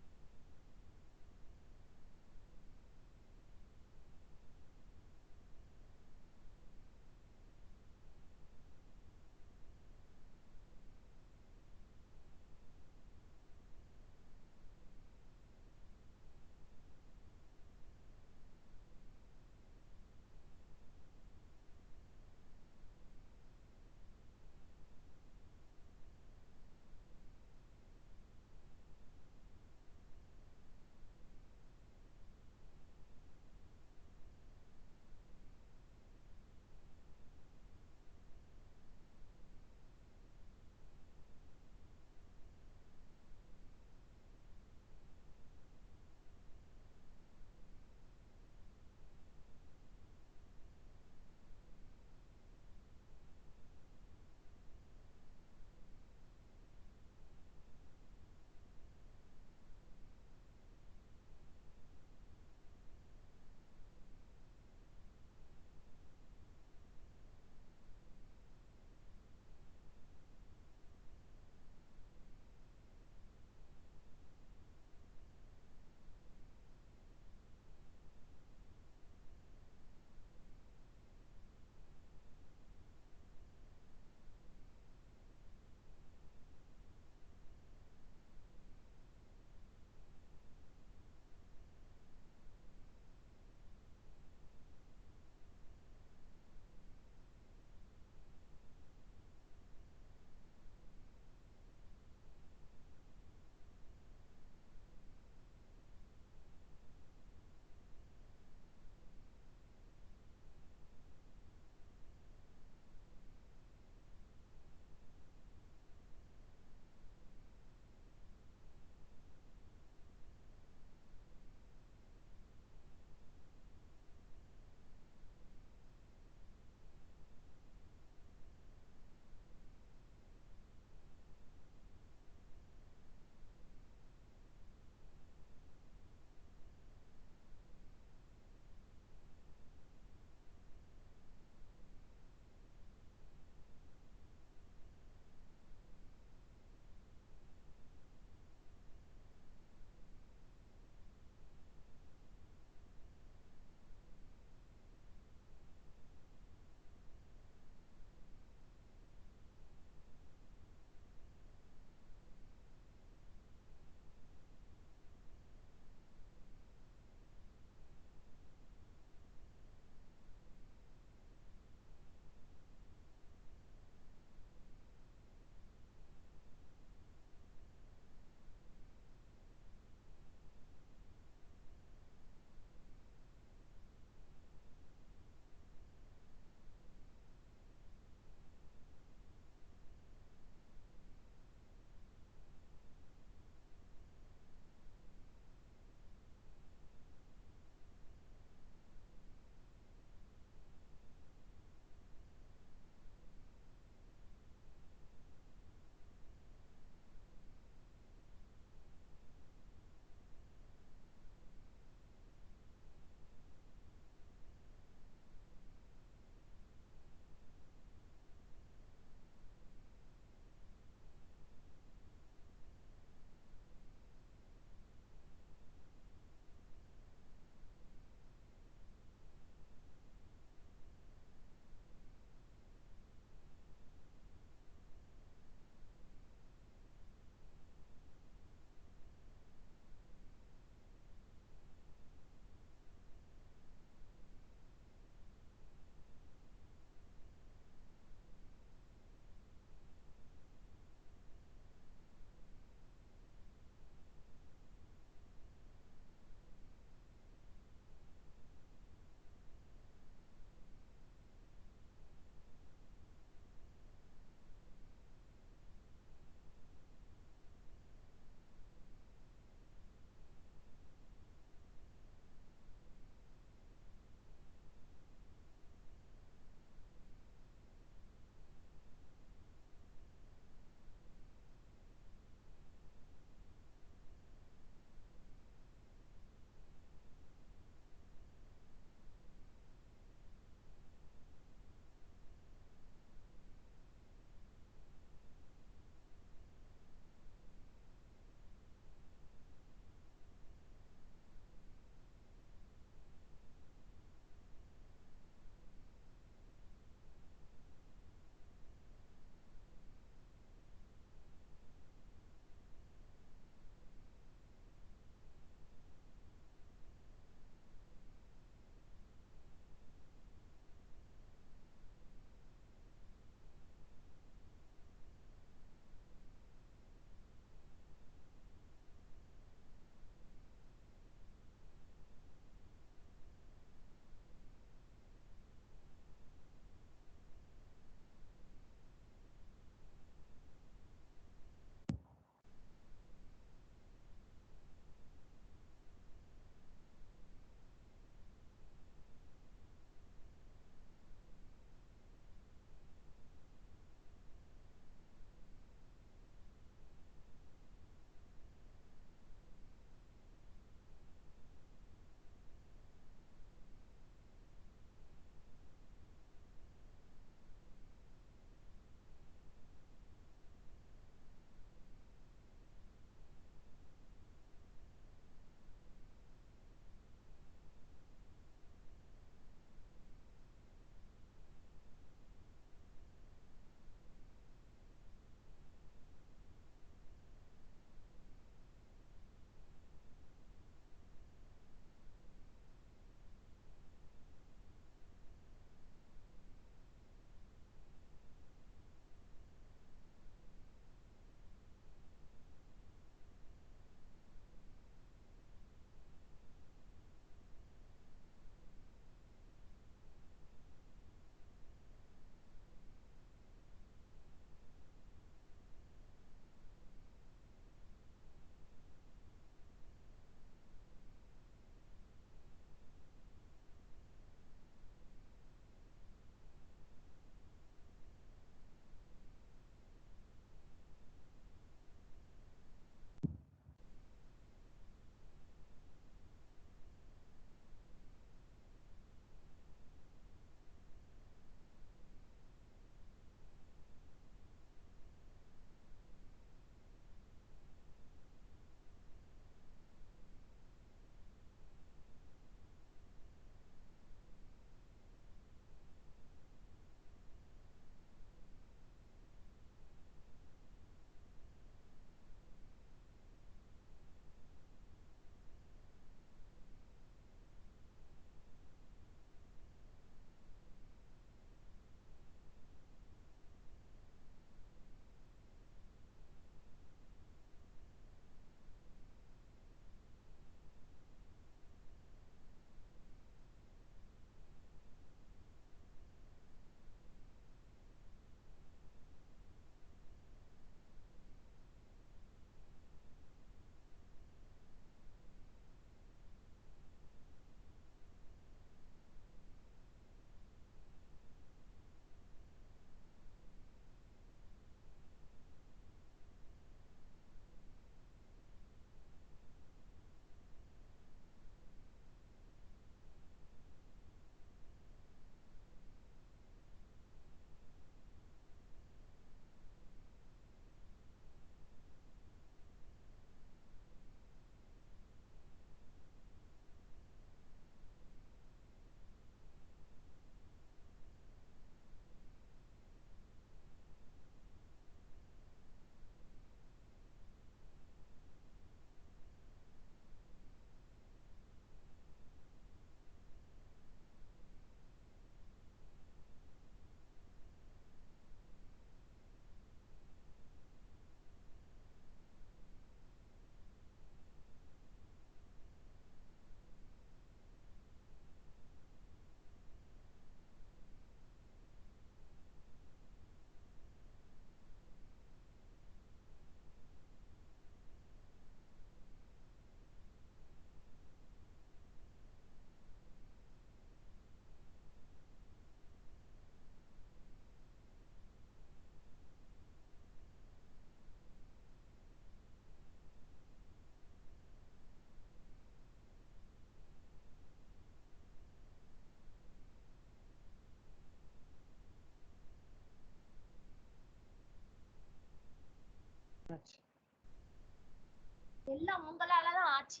எல்லாம் உங்களால தான் ஆச்சு.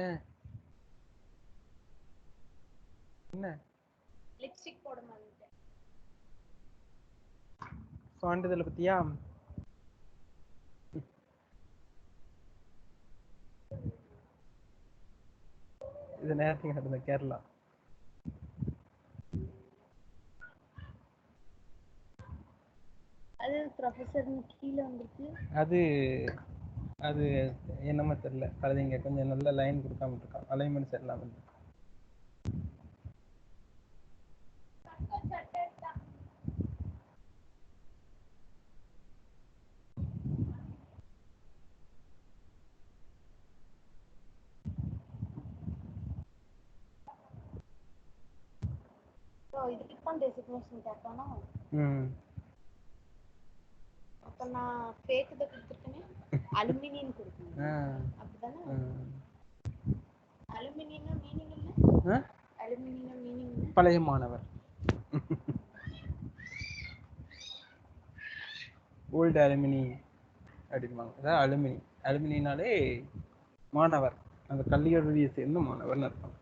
ஏன் என்ன lipstick போட மாட்டேன். சான்றிதழை பத்தியா? இது நேரத்துக்கு நடந்த கேரளா. அது ப்ரொஃபசர் கீழே வந்துருக்கு. அது அது என்னமோ தெரியல, கழுதைங்க கொஞ்சம் நல்ல லைன் கொடுக்காம இருக்கான், அலைன்மெண்ட் சரியில்லாம இருக்கு. இதுக்கு தான் டெசிக்னேஷன் கேட்பானா? அப்ப நான் ஃபேக் இத கொடுத்துருக்கேனே, அலுமினியம் கொடுக்கணும். அப்படிதானே? அலுமினியம் மீனிங் என்ன? அலுமினியம் மீனிங் பழைய மாணவர், ஓல்டு அலுமினி அப்படிம்பாங்க. அதான் அலுமினி, அலுமினினாலே மாணவர், அந்த கல்லூரியை சேர்ந்த மாணவர்னு அர்த்தம்.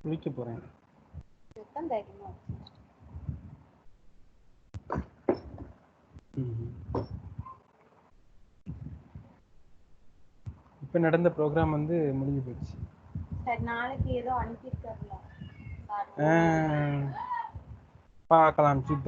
குளிக்க போறேன். இப்ப நடந்த ப்ரோக்ராம் வந்து முடிஞ்சு போச்சு. சரி, நாளைக்கு ஏதோ அனுப்பியிருக்காருல, பார்க்கலாம் சுத்தம்.